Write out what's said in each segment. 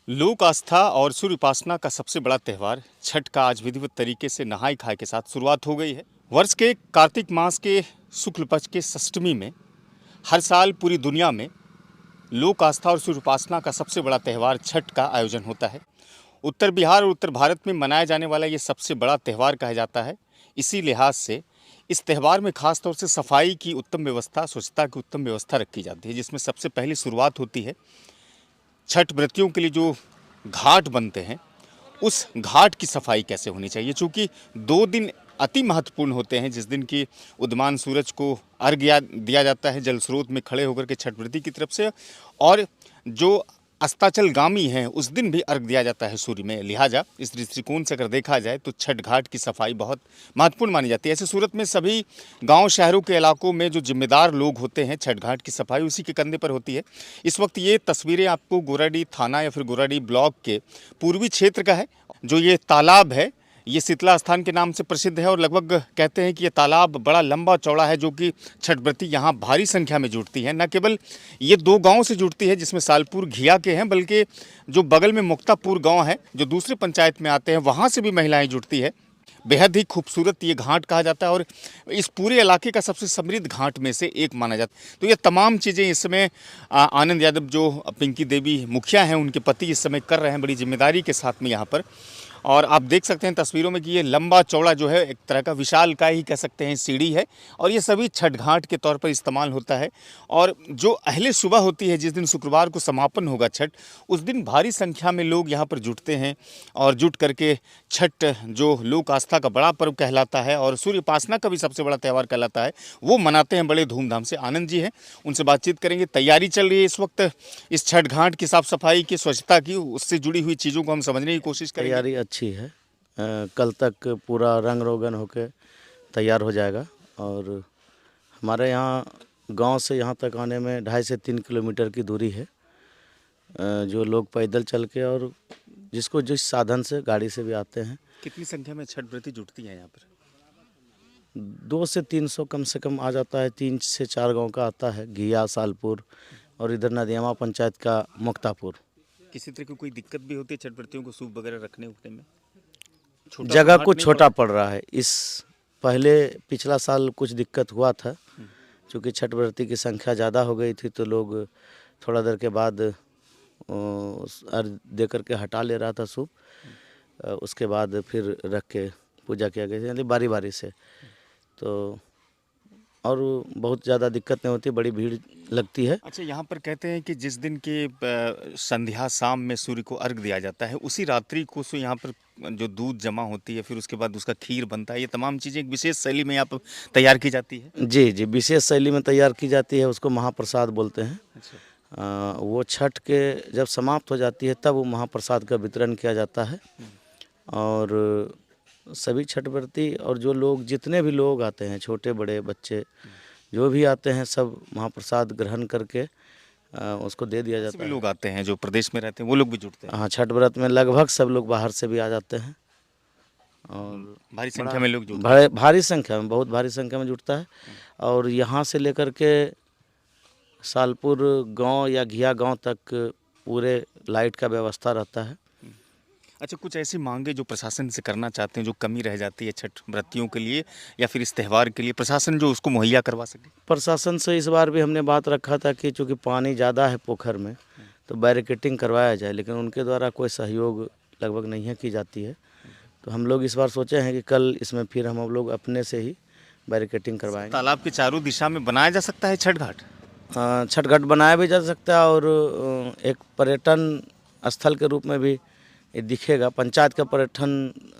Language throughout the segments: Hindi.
लोक आस्था और सूर्य उपासना का सबसे बड़ा त्यौहार छठ का आज विधिवत तरीके से नहाय खाए के साथ शुरुआत हो गई है। वर्ष के कार्तिक मास के शुक्ल पक्ष के षष्ठमी में हर साल पूरी दुनिया में लोक आस्था और सूर्य उपासना का सबसे बड़ा त्यौहार छठ का आयोजन होता है। उत्तर बिहार और उत्तर भारत में मनाया जाने वाला ये सबसे बड़ा त्यौहार कहा जाता है। इसी लिहाज से इस त्यौहार में खास तौर से सफाई की उत्तम व्यवस्था, स्वच्छता की उत्तम व्यवस्था रखी जाती है, जिसमें सबसे पहली शुरुआत होती है छठ व्रतियों के लिए जो घाट बनते हैं उस घाट की सफाई कैसे होनी चाहिए, चूँकि 2 दिन अति महत्वपूर्ण होते हैं। जिस दिन की उदयमान सूरज को अर्घ्य दिया जाता है जल स्रोत में खड़े होकर के छठ व्रती की तरफ से, और जो अस्ताचलगामी हैं उस दिन भी अर्घ दिया जाता है सूर्य में। लिहाजा इस दृष्टिकोण से अगर देखा जाए तो छठ घाट की सफाई बहुत महत्वपूर्ण मानी जाती है। ऐसे सूरत में सभी गांव शहरों के इलाकों में जो जिम्मेदार लोग होते हैं छठ घाट की सफाई उसी के कंधे पर होती है। इस वक्त ये तस्वीरें आपको गोराडीह थाना या फिर गोराडीह ब्लॉक के पूर्वी क्षेत्र का है। जो ये तालाब है ये शीतला स्थान के नाम से प्रसिद्ध है और लगभग कहते हैं कि ये तालाब बड़ा लंबा चौड़ा है, जो कि छठ व्रती यहाँ भारी संख्या में जुड़ती है। न केवल ये 2 गांव से जुड़ती है जिसमें सालपुर घिया के हैं, बल्कि जो बगल में मुक्तापुर गांव है जो दूसरे पंचायत में आते हैं वहाँ से भी महिलाएं जुड़ती है। बेहद ही खूबसूरत ये घाट कहा जाता है और इस पूरे इलाके का सबसे समृद्ध घाट में से एक माना जाता है। तो ये तमाम चीज़ें इस समय आनंद यादव जो पिंकी देवी मुखिया हैं उनके पति इस समय कर रहे हैं बड़ी जिम्मेदारी के साथ में यहाँ पर। और आप देख सकते हैं तस्वीरों में कि ये लंबा चौड़ा जो है एक तरह का विशालकाय ही कह सकते हैं सीढ़ी है, और ये सभी छठ घाट के तौर पर इस्तेमाल होता है। और जो अहले सुबह होती है जिस दिन शुक्रवार को समापन होगा छठ, उस दिन भारी संख्या में लोग यहाँ पर जुटते हैं और जुट करके छठ जो लोक आस्था का बड़ा पर्व कहलाता है और सूर्य उपासना का भी सबसे बड़ा त्यौहार कहलाता है वो मनाते हैं बड़े धूमधाम से। आनंद जी हैं, उनसे बातचीत करेंगे। तैयारी चल रही है इस वक्त इस छठ घाट की साफ सफाई की, स्वच्छता की, उससे जुड़ी हुई चीज़ों को हम समझने की कोशिश करेंगे। तैयारी अच्छी है। कल तक पूरा रंग रोगन होके तैयार हो जाएगा। और हमारे यहाँ गांव से यहाँ तक आने में 2.5 से 3 किलोमीटर की दूरी है। जो लोग पैदल चल के और जिसको जिस साधन से गाड़ी से भी आते हैं। कितनी संख्या में छठ व्रती जुटती हैं यहाँ पर? 200 से 300 कम से कम आ जाता है। 3 से 4 गांव का आता है, घिया, सालपुर और इधर नदियामा पंचायत का मुक्तापुर। किसी तरह की कोई दिक्कत भी होती है छठ व्रतियों को सूप वगैरह रखने उठने में? जगह कुछ छोटा पड़ रहा है। इस पहले पिछला साल कुछ दिक्कत हुआ था, क्योंकि छठ व्रती की संख्या ज़्यादा हो गई थी तो लोग थोड़ा देर के बाद अर्घ दे करके हटा ले रहा था सूप। उसके बाद फिर रख के पूजा किया गया, यानी बारी बारी से। तो और बहुत ज़्यादा दिक्कत नहीं होती, बड़ी भीड़ लगती है। अच्छा, यहाँ पर कहते हैं कि जिस दिन के संध्या शाम में सूर्य को अर्घ दिया जाता है उसी रात्रि को यहाँ पर जो दूध जमा होती है फिर उसके बाद उसका खीर बनता है, ये तमाम चीज़ें एक विशेष शैली में यहाँ पर तैयार की जाती है। जी जी, विशेष शैली में तैयार की जाती है, उसको महाप्रसाद बोलते हैं। अच्छा। वो छठ के जब समाप्त हो जाती है तब वो महाप्रसाद का वितरण किया जाता है। और सभी छठ व्रती और जो लोग जितने भी लोग आते हैं, छोटे बड़े बच्चे जो भी आते हैं, सब महाप्रसाद ग्रहण करके उसको दे दिया जाता है। लोग आते हैं जो प्रदेश में रहते हैं वो लोग भी जुटते हैं? हाँ, छठ व्रत में लगभग सब लोग बाहर से भी आ जाते हैं और भारी संख्या में लोग जुटते हैं। भारी संख्या में, बहुत भारी संख्या में जुटता है। और यहाँ से लेकर के सालपुर गांव या घिया गांव तक पूरे लाइट का व्यवस्था रहता है। अच्छा, कुछ ऐसी मांगे जो प्रशासन से करना चाहते हैं, जो कमी रह जाती है छठ व्रतियों के लिए या फिर इस त्यौहार के लिए, प्रशासन जो उसको मुहैया करवा सके? प्रशासन से इस बार भी हमने बात रखा था कि चूँकि पानी ज़्यादा है पोखर में तो बैरिकेटिंग करवाया जाए, लेकिन उनके द्वारा कोई सहयोग लगभग नहीं है की जाती है। तो हम लोग इस बार सोचे हैं कि कल इसमें फिर हम लोग अपने से ही बैरिकेटिंग करवाएंगे। तालाब के चारों दिशा में बनाया जा सकता है छठ घाट? छठ घाट बनाया भी जा सकता है और एक पर्यटन स्थल के रूप में भी ये दिखेगा। पंचायत का पर्यटन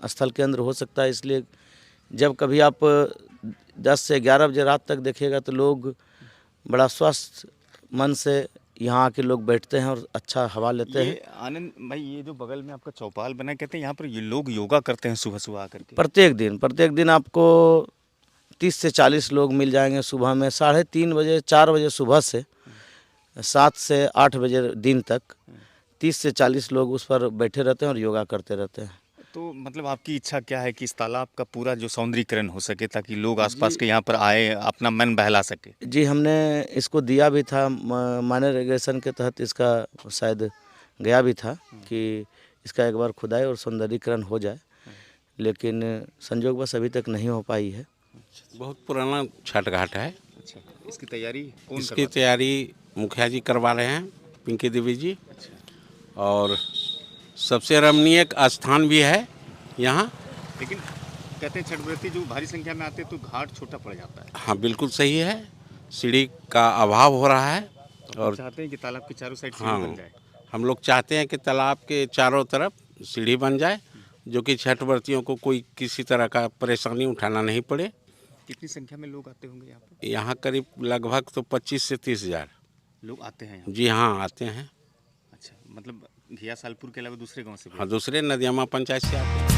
स्थल केंद्र हो सकता है। इसलिए जब कभी आप 10 से 11 बजे रात तक देखिएगा तो लोग बड़ा स्वस्थ मन से यहाँ आके लोग बैठते हैं और अच्छा हवा लेते हैं। आनंद भाई, ये जो बगल में आपका चौपाल बना है, कहते हैं यहाँ पर ये लोग योगा करते हैं सुबह सुबह आकर के? प्रत्येक दिन आपको 30 से 40 लोग मिल जाएंगे। सुबह में 3:30 बजे 4 बजे सुबह से 7 से 8 बजे दिन तक 30 से 40 लोग उस पर बैठे रहते हैं और योगा करते रहते हैं। तो मतलब आपकी इच्छा क्या है कि इस तालाब का पूरा जो सौंदर्यीकरण हो सके ताकि लोग आसपास के यहाँ पर आए, अपना मन बहला सके? जी, हमने इसको दिया भी था माइनर इरिगेशन के तहत, इसका शायद गया भी था कि इसका एक बार खुदाई और सौंदर्यीकरण हो जाए, लेकिन संजोगवश अभी तक नहीं हो पाई है। बहुत पुराना छठ घाट है। अच्छा, इसकी तैयारी कौन इसकी करवाता तैयारी मुखिया जी करवा रहे हैं, पिंकी देवी जी। है? अच्छा, और सबसे रमणीय स्थान भी है यहाँ। लेकिन कहते हैं छठ व्रती जो भारी संख्या में आते हैं तो घाट छोटा पड़ जाता है। हाँ, बिल्कुल सही है, सीढ़ी का अभाव हो रहा है। और और चाहते हैं कि तालाब के चारों साइड सीढ़ी हाँ, बन जाए। हम लोग चाहते हैं कि तालाब के चारों तरफ सीढ़ी बन जाए, जो कि छठ व्रतियों को कोई किसी तरह का परेशानी उठाना नहीं पड़े। कितनी संख्या में लोग आते होंगे यहाँ पे? यहाँ करीब लगभग तो 25 से 30 हज़ार लोग आते हैं यहाँ? जी हाँ आते हैं। अच्छा, मतलब घिया सालपुर के अलावा दूसरे गांव से भी? हाँ, दूसरे नदियामा पंचायत से आते हैं।